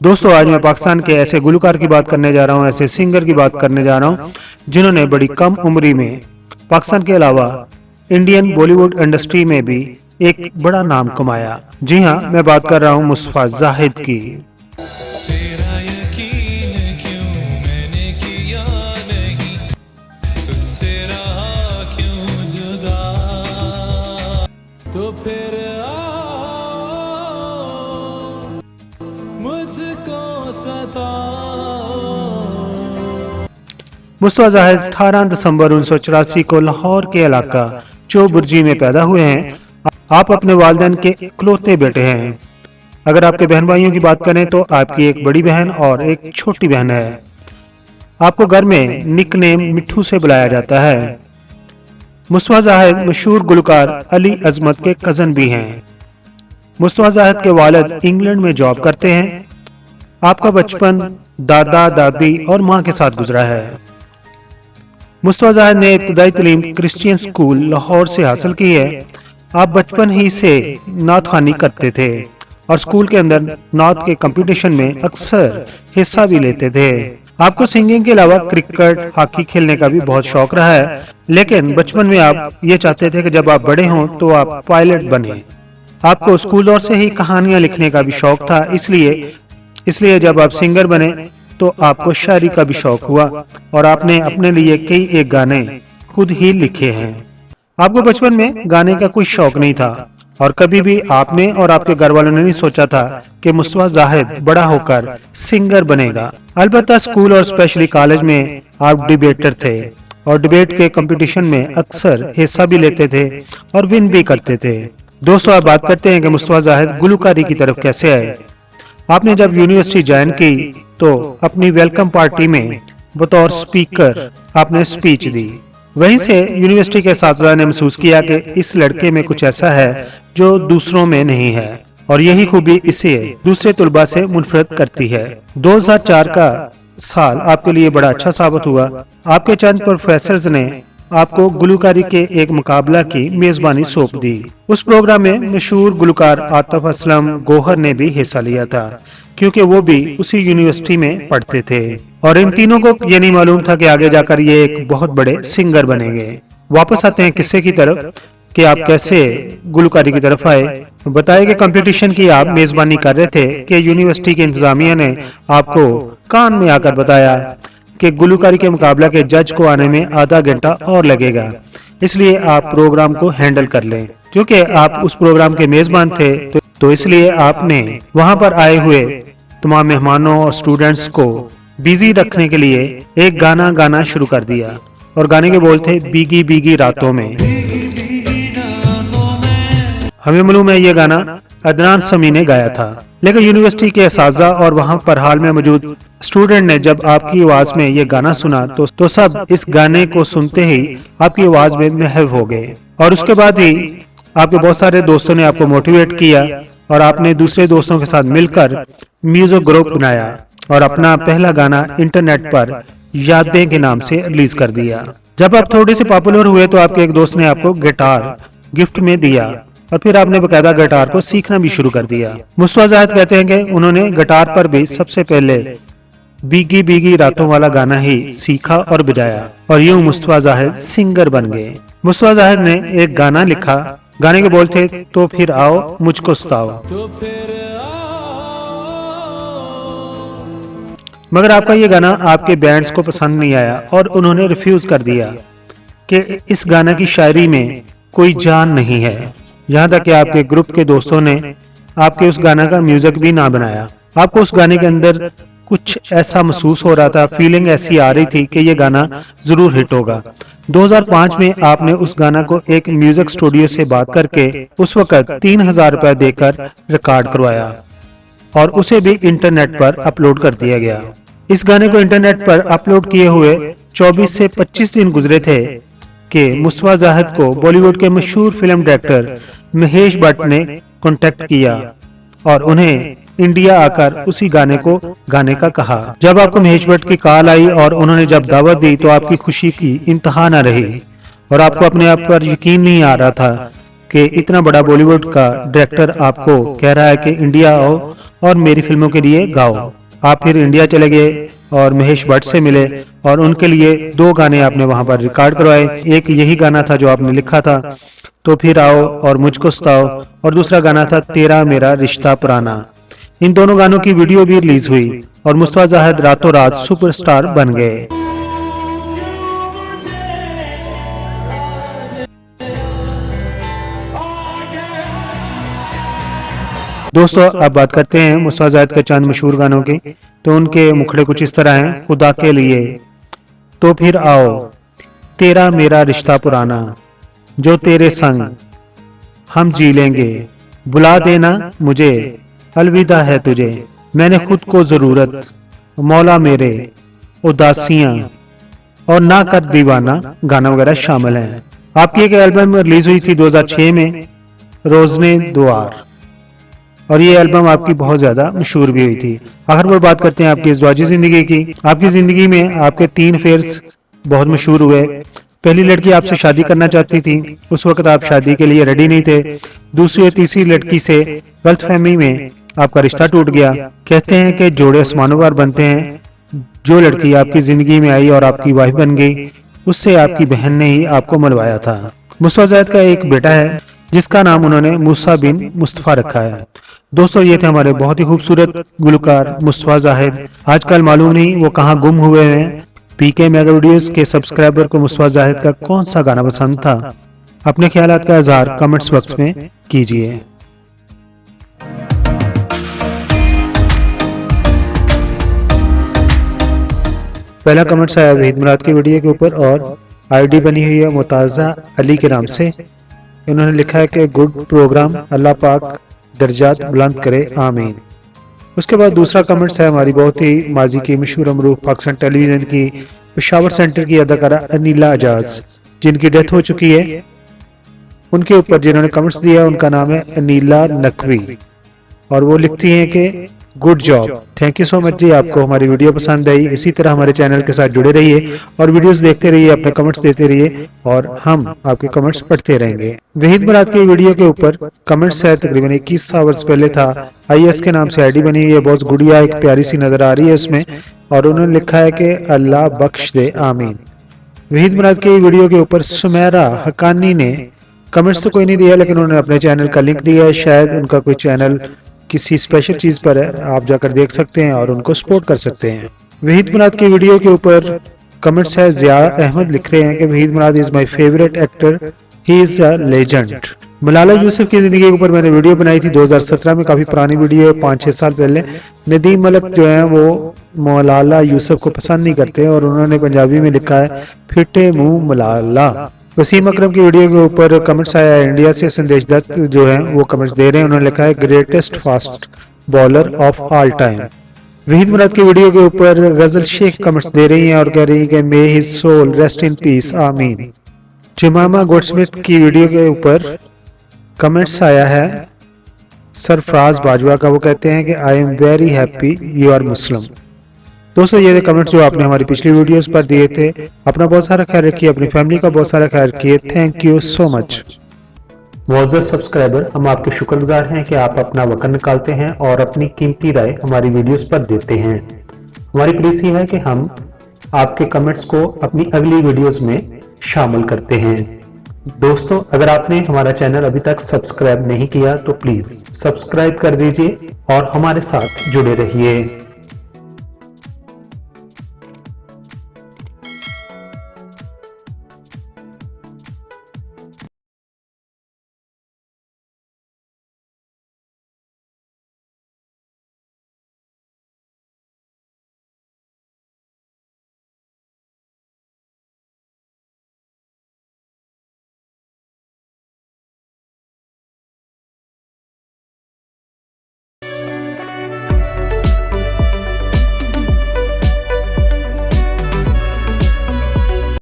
दोस्तों, आज मैं पाकिस्तान के ऐसे गुलकार की बात करने जा रहा हूँ, ऐसे सिंगर की बात करने जा रहा हूँ जिन्होंने बड़ी कम उम्री में पाकिस्तान के अलावा इंडियन बॉलीवुड इंडस्ट्री में भी एक बड़ा नाम कमाया। जी हाँ, मैं बात कर रहा हूँ मुस्तफा जाहिद की। तेरा यकीन क्यों मैंने किया नहीं, तुझसे रहा क्यों जुदा, तो फिर मुझको सताओ। मुस्तफा जाहिद 18 दिसंबर 1984 को लाहौर के इलाका चौबुर्जी में पैदा हुए हैं। आप अपने वालिदैन के इकलौते बेटे हैं। अगर आपके बहन भाइयों की बात करें तो आपकी एक बड़ी बहन और एक छोटी बहन है। आपको घर में निकनेम मिट्ठू से बुलाया जाता है। मुस्तफा जाहिद मशहूर गुलकार अली अजमत के कजन भी हैं। मुस्तफा जाहिद के वालिद इंग्लैंड में जॉब करते हैं। आपका बचपन दादा दादी और माँ के साथ गुजरा है। मुस्तफा जाहिद ने इब्तदाई तालीम क्रिश्चियन स्कूल लाहौर से हासिल की है। आप बचपन ही से नात ख़्वानी करते थे और स्कूल के अंदर नात के कंपटीशन में अक्सर हिस्सा भी लेते थे। आपको सिंगिंग के अलावा क्रिकेट, हॉकी खेलने का भी बहुत शौक रहा है, लेकिन बचपन में आप ये चाहते थे कि जब आप बड़े हों तो आप पायलट बने। आपको स्कूल दौर से ही कहानियां लिखने का भी शौक था, इसलिए जब आप सिंगर बने तो आपको शायरी का भी शौक हुआ और आपने अपने लिए कई एक गाने खुद ही लिखे हैं। आपको बचपन में गाने का कोई शौक नहीं था और कभी भी आपने और आपके घर वालों ने नहीं सोचा था कि मुस्तफा जाहिद बड़ा होकर सिंगर बनेगा। अलबत्ता स्कूल और स्पेशली कॉलेज में आप डिबेटर थे और डिबेट के कंपटीशन में अक्सर हिस्सा भी लेते थे और विन भी करते थे। दोस्तों, आप बात करते हैं कि मुस्तफा जाहिद गुलकारी की तरफ कैसे आए। आपने जब यूनिवर्सिटी ज्वाइन की तो अपनी वेलकम पार्टी में बतौर स्पीकर आपने स्पीच दी। वहीं से यूनिवर्सिटी के असातिज़ा ने महसूस किया कि इस लड़के में कुछ ऐसा है जो दूसरों में नहीं है और यही खूबी इसे दूसरे तुलबा से मुनफरद करती है। 2004 का साल आपके लिए बड़ा अच्छा साबित हुआ। आपके चंद प्रोफेसर्स ने आपको गुलकारी के एक मुकाबला की मेजबानी सौंप दी। उस प्रोग्राम में मशहूर गुलकार आतिफ असलम गौहर ने भी हिस्सा लिया था, क्योंकि वो भी उसी यूनिवर्सिटी में पढ़ते थे और इन तीनों को ये नहीं मालूम था कि आगे जाकर ये एक बहुत बड़े सिंगर बनेंगे। वापस आते हैं किस्से की तरफ कि आप कैसे गुलकारी की तरफ आए। बताया कि कंपटीशन की आप मेजबानी कर रहे थे कि यूनिवर्सिटी के इंतजामिया ने आपको कान में आकर बताया कि गुलकारी के मुकाबला के जज को आने में आधा घंटा और लगेगा, इसलिए आप प्रोग्राम को हैंडल कर लें। क्योंकि आप उस प्रोग्राम के मेजबान थे तो इसलिए आपने वहां पर आए हुए तमाम मेहमानों और स्टूडेंट्स को बिजी रखने के लिए एक गाना गाना शुरू कर दिया और गाने के बोल थे भीगी भीगी रातों में। हमें मालूम है ये गाना अदनान समी ने गाया था, लेकिन यूनिवर्सिटी के असातिज़ा और वहां पर हाल में मौजूद स्टूडेंट ने जब आपकी आवाज में ये गाना सुना तो सब इस गाने को सुनते ही आपकी आवाज में महव हो गए और उसके बाद ही आपके बहुत सारे दोस्तों ने आपको मोटिवेट किया और आपने दूसरे दोस्तों के साथ मिलकर म्यूजिक ग्रुप बनाया और अपना पहला गाना इंटरनेट पर यादें के नाम से रिलीज कर दिया। जब आप थोड़े से पॉपुलर हुए तो आपके एक दोस्त ने आपको गिटार गिफ्ट में दिया और फिर आपने बकायदा गिटार को सीखना भी शुरू कर दिया। मुस्तफा जाहिद कहते हैं कि उन्होंने गिटार पर भी सबसे पहले भीगी भीगी रातों वाला गाना ही सीखा और बजाया और यूं मुस्तफा जाहिद सिंगर बन गए। मुस्तफा जाहिद ने एक गाना लिखा, गाने के बोल थे तो फिर आओ मुझको सताओ। तो फिर मगर आपका ये गाना आपके बैंड्स को पसंद नहीं आया और उन्होंने रिफ्यूज कर दिया कि इस गाने की शायरी में कोई जान नहीं है। यहाँ तक कि आपके ग्रुप के दोस्तों ने आपके उस गाने का म्यूजिक भी ना बनाया। आपको उस गाने के अंदर कुछ ऐसा महसूस हो रहा था, फीलिंग ऐसी आ रही थी कि ये गाना जरूर हिट होगा। 2005 में आपने उस गाना को एक म्यूजिक स्टूडियो से बात करके उस वक्त 3000 रुपए देकर रिकॉर्ड करवाया और उसे भी इंटरनेट पर अपलोड कर दिया गया। इस गाने को इंटरनेट पर अपलोड किए हुए 24 से 25 दिन गुजरे थे कि मुस्तफा जाहिद को बॉलीवुड के मशहूर फिल्म डायरेक्टर महेश भट्ट ने कांटेक्ट किया और उन्हें इंडिया आकर उसी गाने को गाने का कहा। जब आपको महेश भट्ट की कॉल आई और उन्होंने जब दावत दी तो आपकी खुशी की इंतहा न रही और आपको अपने आप पर यकीन नहीं आ रहा था कि इतना बड़ा बॉलीवुड का डायरेक्टर आपको कह रहा है कि इंडिया आओ और मेरी फिल्मों के लिए गाओ। आप फिर इंडिया चले गए और महेश भट्ट से मिले और उनके लिए 2 गाने आपने वहां पर रिकॉर्ड करवाए। एक यही गाना था जो आपने लिखा था, तो फिर आओ और मुझको सताओ, और दूसरा गाना था तेरा मेरा रिश्ता पुराना। इन दोनों गानों की वीडियो भी रिलीज हुई और मुस्तफा जाहिद रातों रात सुपरस्टार बन गए। दोस्तों अब बात करते हैं मुस्तफा जाहिद के चंद मशहूर गानों की। तो उनके मुखड़े कुछ इस तरह हैं। खुदा के लिए, तो फिर आओ, तेरा मेरा रिश्ता पुराना, जो तेरे संग हम जी लेंगे, बुला देना मुझे, अलविदा है तुझे, मैंने खुद को जरूरत, मौला मेरे, उदासियां और ना कर दीवाना गाना वगैरह शामिल हैं। आपकी एक एल्बम रिलीज हुई थी 2006 में, रोजने द्वार, और ये एल्बम आपकी बहुत ज्यादा मशहूर भी हुई थी। आखिर पर बात करते हैं आपकी इज़्वाजी जिंदगी की। आपकी जिंदगी में आपके 3 अफेयर्स बहुत मशहूर हुए। पहली लड़की आपसे शादी करना चाहती थी, उस वक्त आप शादी के लिए रेडी नहीं थे। दूसरी और तीसरी लड़की से गलतफहमी में आपका रिश्ता टूट गया। कहते हैं कि जोड़े आसमानों पर बनते हैं। जो लड़की आपकी जिंदगी में आई और आपकी वाइफ बन गई, उससे आपकी बहन ने ही आपको मिलवाया था। मुस्तफा जाहिद का एक बेटा है जिसका नाम उन्होंने मूसा बिन मुस्तफा रखा है। दोस्तों ये थे हमारे बहुत ही खूबसूरत गुलकार मुस्तफा जाहिद। आजकल मालूम नहीं वो कहाँ गुम हुए हैं। पीके मेगा वीडियोस के सब्सक्राइबर को मुस्तफा जाहिद का कौन सा गाना पसंद था? अपने ख्यालात का इजहार कमेंट्स बॉक्स में कीजिए। पहला कमेंट्स आया वहीद मुराद की वीडियो के ऊपर और आईडी बनी हुई है मुताजा अली के नाम से। इन्होंने लिखा है कि गुड प्रोग्राम, अल्लाह पाक दर्जात बुलंद करे, आमीन। उसके बाद दूसरा कमेंट्स है हमारी बहुत ही माजी की मशहूर अमरूफ पाकिस्तान टेलीविजन की पेशावर सेंटर की अदाकारा अनीला एजाज, जिनकी डेथ हो चुकी है, उनके ऊपर जिन्होंने कमेंट्स दिया उनका नाम है अनीला नकवी और वो लिखती हैं कि good job, thank you so much ji. आपको हमारी वीडियो पसंद आई, इसी तरह हमारे चैनल के साथ जुड़े रहिए और वीडियोस देखते रहिए, अपने कमेंट्स देते रहिए और हम आपके कमेंट्स पढ़ते रहेंगे। वहीद मुराद की वीडियो के ऊपर कमेंट्स है तकरीबन 21 आवर्स पहले था। IS के नाम से आईडी बनी हुई है, बहुत गुड़िया एक प्यारी सी नजर आ रही है उसमें, और उन्होंने लिखा है कि अल्लाह बख्श दे, आमीन। वहीद मुराद की वीडियो के ऊपर सुमेरा हकानी ने कमेंट्स तो कोई नहीं दिया, लेकिन उन्होंने अपने चैनल का लिंक दिया है। शायद उनका कोई चैनल किसी स्पेशल चीज पर है, आप जाकर देख सकते हैं और उनको सपोर्ट कर सकते हैं। वहीद मुराद की वीडियो के ऊपर कमेंट्स है जिया अहमद लिख रहे हैं कि Waheed Murad is my favourite actor, he is a legend. Malala Yousuf की जिंदगी के ऊपर मैंने वीडियो बनाई थी 2017 में, काफी पुरानी वीडियो है, 5-6 साल पहले। नदीम मलिक जो है वो मलाला यूसुफ को पसंद नहीं करते और उन्होंने पंजाबी में लिखा है फिटे मुंह मलाला। वसीम अकरम की वीडियो के ऊपर कमेंट्स आया है इंडिया से, संदेश दत्त जो है वो कमेंट्स दे रहे हैं, उन्होंने लिखा है greatest fast bowler of all time. Waheed Murad की वीडियो के ऊपर गजल शेख कमेंट्स दे रही हैं और कह रही है कि may his soul rest in peace, आमीन। जमामा गोल्डस्मिथ की वीडियो के ऊपर कमेंट्स आया है सरफराज बाजवा का, वो कहते हैं कि I am very happy you are Muslim. दोस्तों ये थे कमेंट्स जो आपने हमारी पिछली वीडियोस पर दिए थे। अपना बहुत सारा ख्याल रखिए, अपनी फैमिली का बहुत सारा ख्याल रखिए। Thank you so much. मुअज़्ज़ज़ सब्सक्राइबर, हम आपके शुक्रगुजार हैं कि आप अपना वक्त निकालते हैं और अपनी कीमती राय हमारी वीडियोस पर देते हैं। हमारी प्लीज ये है कि हम आपके कमेंट्स को अपनी अगली वीडियोस में शामिल करते हैं। दोस्तों अगर आपने हमारा चैनल अभी तक सब्सक्राइब नहीं किया तो प्लीज सब्सक्राइब कर दीजिए और हमारे साथ जुड़े रहिए।